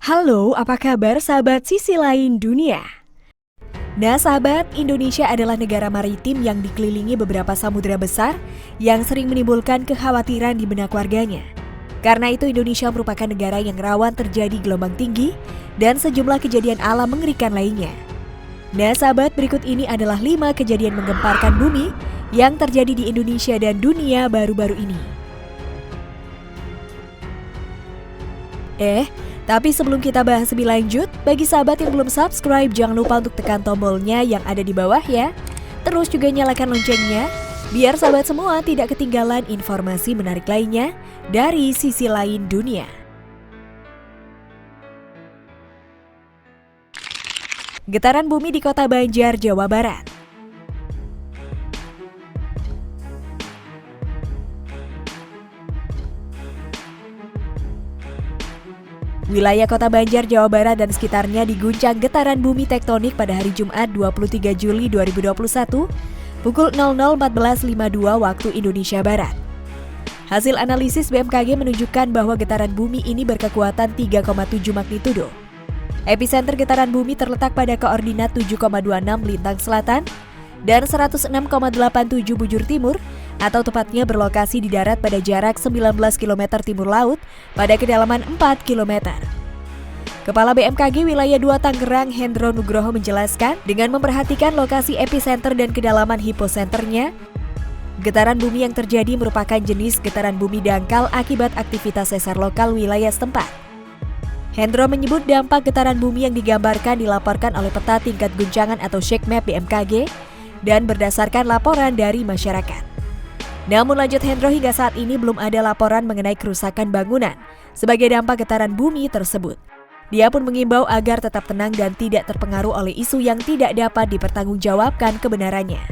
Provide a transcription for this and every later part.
Halo, apa kabar sahabat sisi lain dunia? Nah sahabat, Indonesia adalah negara maritim yang dikelilingi beberapa samudera besar yang sering menimbulkan kekhawatiran di benak warganya. Karena itu Indonesia merupakan negara yang rawan terjadi gelombang tinggi dan sejumlah kejadian alam mengerikan lainnya. Nah sahabat, berikut ini adalah 5 kejadian menggemparkan bumi yang terjadi di Indonesia dan dunia baru-baru ini. Tapi sebelum kita bahas lebih lanjut, bagi sahabat yang belum subscribe, jangan lupa untuk tekan tombolnya yang ada di bawah ya. Terus juga nyalakan loncengnya, biar sahabat semua tidak ketinggalan informasi menarik lainnya dari sisi lain dunia. Getaran bumi di Kota Banjar, Jawa Barat. Wilayah Kota Banjar, Jawa Barat dan sekitarnya diguncang getaran bumi tektonik pada hari Jumat 23 Juli 2021 pukul 00.14.52 waktu Indonesia Barat. Hasil analisis BMKG menunjukkan bahwa getaran bumi ini berkekuatan 3,7 magnitudo. Epicenter getaran bumi terletak pada koordinat 7,26 lintang selatan dan 106,87 bujur timur, atau tepatnya berlokasi di darat pada jarak 19 km timur laut pada kedalaman 4 km. Kepala BMKG Wilayah 2 Tangerang, Hendro Nugroho menjelaskan, dengan memperhatikan lokasi epicenter dan kedalaman hiposenternya, getaran bumi yang terjadi merupakan jenis getaran bumi dangkal akibat aktivitas sesar lokal wilayah setempat. Hendro menyebut dampak getaran bumi yang digambarkan dilaporkan oleh peta tingkat guncangan atau shake map BMKG dan berdasarkan laporan dari masyarakat. Namun lanjut Hendro, hingga saat ini belum ada laporan mengenai kerusakan bangunan sebagai dampak getaran bumi tersebut. Dia pun mengimbau agar tetap tenang dan tidak terpengaruh oleh isu yang tidak dapat dipertanggungjawabkan kebenarannya.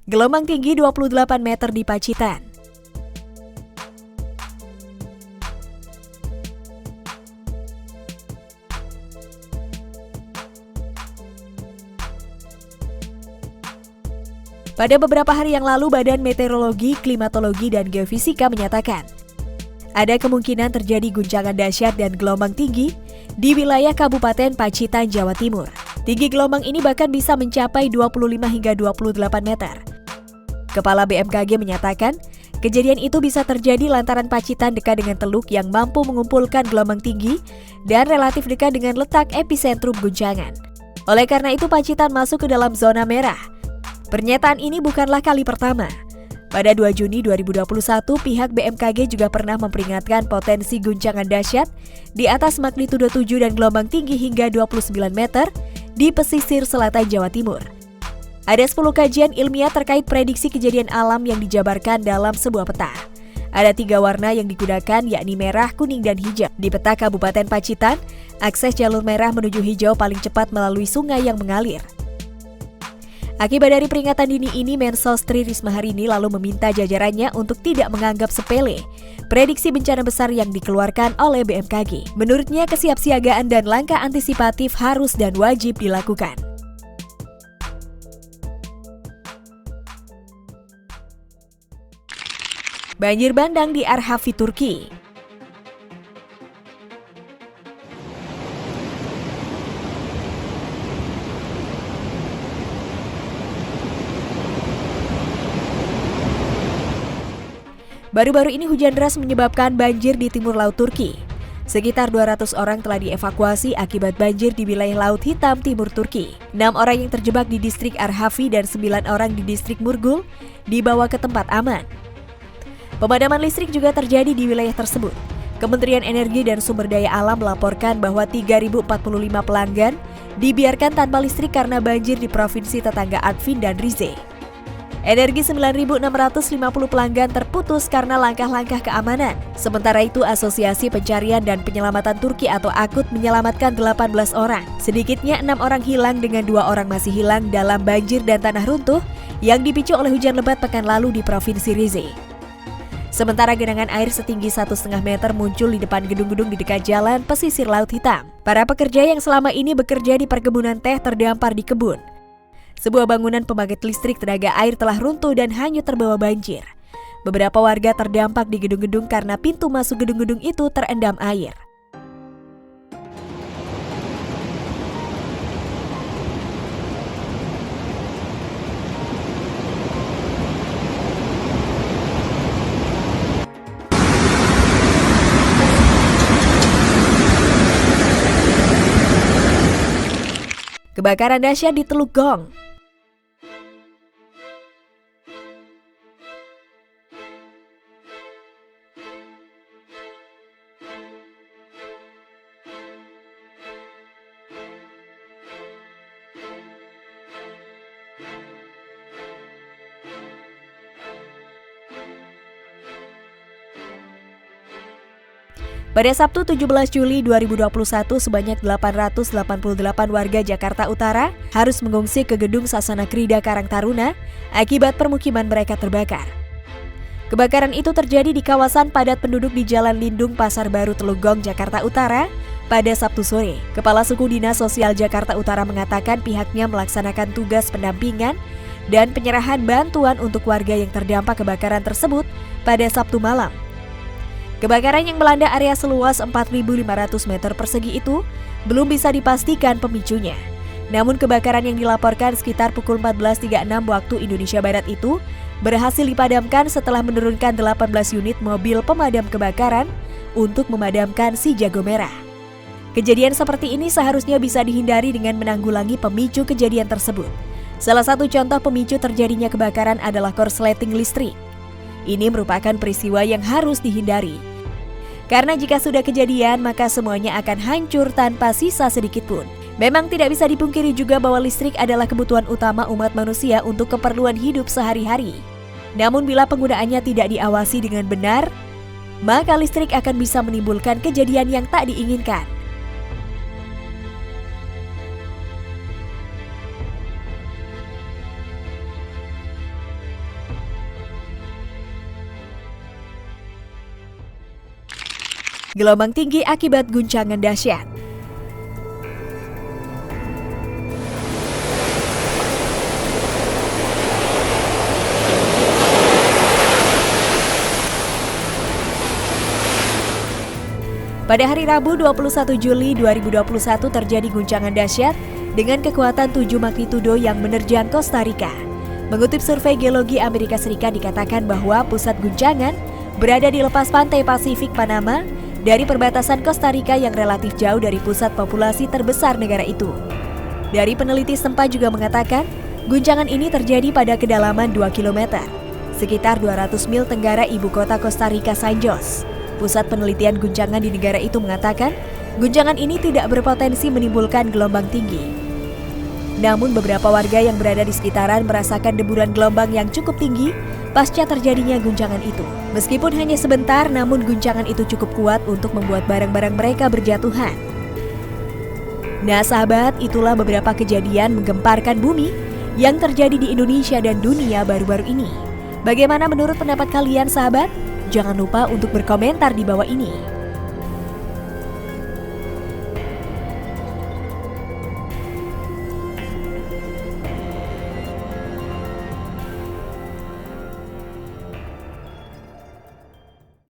Gelombang tinggi 28 meter di Pacitan. Pada beberapa hari yang lalu, Badan Meteorologi, Klimatologi, dan Geofisika menyatakan ada kemungkinan terjadi guncangan dahsyat dan gelombang tinggi di wilayah Kabupaten Pacitan, Jawa Timur. Tinggi gelombang ini bahkan bisa mencapai 25 hingga 28 meter. Kepala BMKG menyatakan, kejadian itu bisa terjadi lantaran Pacitan dekat dengan teluk yang mampu mengumpulkan gelombang tinggi dan relatif dekat dengan letak epicentrum guncangan. Oleh karena itu, Pacitan masuk ke dalam zona merah. Pernyataan ini bukanlah kali pertama. Pada 2 Juni 2021, pihak BMKG juga pernah memperingatkan potensi guncangan dahsyat di atas magnitudo 7 dan gelombang tinggi hingga 29 meter di pesisir selatan Jawa Timur. Ada 10 kajian ilmiah terkait prediksi kejadian alam yang dijabarkan dalam sebuah peta. Ada 3 warna yang digunakan, yakni merah, kuning, dan hijau. Di peta Kabupaten Pacitan, akses jalur merah menuju hijau paling cepat melalui sungai yang mengalir. Akibat dari peringatan dini ini, Mensos Tri Risma hari ini lalu meminta jajarannya untuk tidak menganggap sepele prediksi bencana besar yang dikeluarkan oleh BMKG. Menurutnya, kesiapsiagaan dan langkah antisipatif harus dan wajib dilakukan. Banjir bandang di Arhavi, Turki. Baru-baru ini hujan deras menyebabkan banjir di timur laut Turki. Sekitar 200 orang telah dievakuasi akibat banjir di wilayah Laut Hitam timur Turki. 6 orang yang terjebak di distrik Arhavi dan 9 orang di distrik Murgul dibawa ke tempat aman. Pemadaman listrik juga terjadi di wilayah tersebut. Kementerian Energi dan Sumber Daya Alam melaporkan bahwa 3.045 pelanggan dibiarkan tanpa listrik karena banjir di provinsi tetangga Artvin dan Rize. Energi 9.650 pelanggan terputus karena langkah-langkah keamanan. Sementara itu, Asosiasi Pencarian dan Penyelamatan Turki atau AKUT menyelamatkan 18 orang. Sedikitnya 6 orang hilang dengan 2 orang masih hilang dalam banjir dan tanah runtuh yang dipicu oleh hujan lebat pekan lalu di Provinsi Rize. Sementara genangan air setinggi 1,5 meter muncul di depan gedung-gedung di dekat jalan pesisir Laut Hitam. Para pekerja yang selama ini bekerja di perkebunan teh terdampar di kebun. Sebuah bangunan pembangkit listrik tenaga air telah runtuh dan hanyut terbawa banjir. Beberapa warga terdampak di gedung-gedung karena pintu masuk gedung-gedung itu terendam air. Kebakaran dahsyat di Teluk Gong. Pada Sabtu 17 Juli 2021, sebanyak 888 warga Jakarta Utara harus mengungsi ke gedung Sasana Krida Karang Taruna akibat permukiman mereka terbakar. Kebakaran itu terjadi di kawasan padat penduduk di Jalan Lindung, Pasar Baru, Teluk Gong, Jakarta Utara pada Sabtu sore. Kepala Suku Dinas Sosial Jakarta Utara mengatakan pihaknya melaksanakan tugas pendampingan dan penyerahan bantuan untuk warga yang terdampak kebakaran tersebut pada Sabtu malam. Kebakaran yang melanda area seluas 4.500 meter persegi itu belum bisa dipastikan pemicunya. Namun kebakaran yang dilaporkan sekitar pukul 14.36 waktu Indonesia Barat itu berhasil dipadamkan setelah menurunkan 18 unit mobil pemadam kebakaran untuk memadamkan si jago merah. Kejadian seperti ini seharusnya bisa dihindari dengan menanggulangi pemicu kejadian tersebut. Salah satu contoh pemicu terjadinya kebakaran adalah korsleting listrik. Ini merupakan peristiwa yang harus dihindari. Karena jika sudah kejadian, maka semuanya akan hancur tanpa sisa sedikit pun. Memang tidak bisa dipungkiri juga bahwa listrik adalah kebutuhan utama umat manusia untuk keperluan hidup sehari-hari. Namun bila penggunaannya tidak diawasi dengan benar, maka listrik akan bisa menimbulkan kejadian yang tak diinginkan. Gelombang tinggi akibat guncangan dahsyat. Pada hari Rabu 21 Juli 2021 terjadi guncangan dahsyat dengan kekuatan 7 magnitudo yang menerjang Costa Rica. Mengutip survei geologi Amerika Serikat dikatakan bahwa pusat guncangan berada di lepas pantai Pasifik Panama dari perbatasan Costa Rica yang relatif jauh dari pusat populasi terbesar negara itu. Dari peneliti setempat juga mengatakan, guncangan ini terjadi pada kedalaman 2 km, sekitar 200 mil tenggara ibu kota Costa Rica, San Jose. Pusat penelitian guncangan di negara itu mengatakan, guncangan ini tidak berpotensi menimbulkan gelombang tinggi. Namun beberapa warga yang berada di sekitaran merasakan deburan gelombang yang cukup tinggi pasca terjadinya guncangan itu. Meskipun hanya sebentar, namun guncangan itu cukup kuat untuk membuat barang-barang mereka berjatuhan. Nah sahabat, itulah beberapa kejadian menggemparkan bumi yang terjadi di Indonesia dan dunia baru-baru ini. Bagaimana menurut pendapat kalian sahabat? Jangan lupa untuk berkomentar di bawah ini.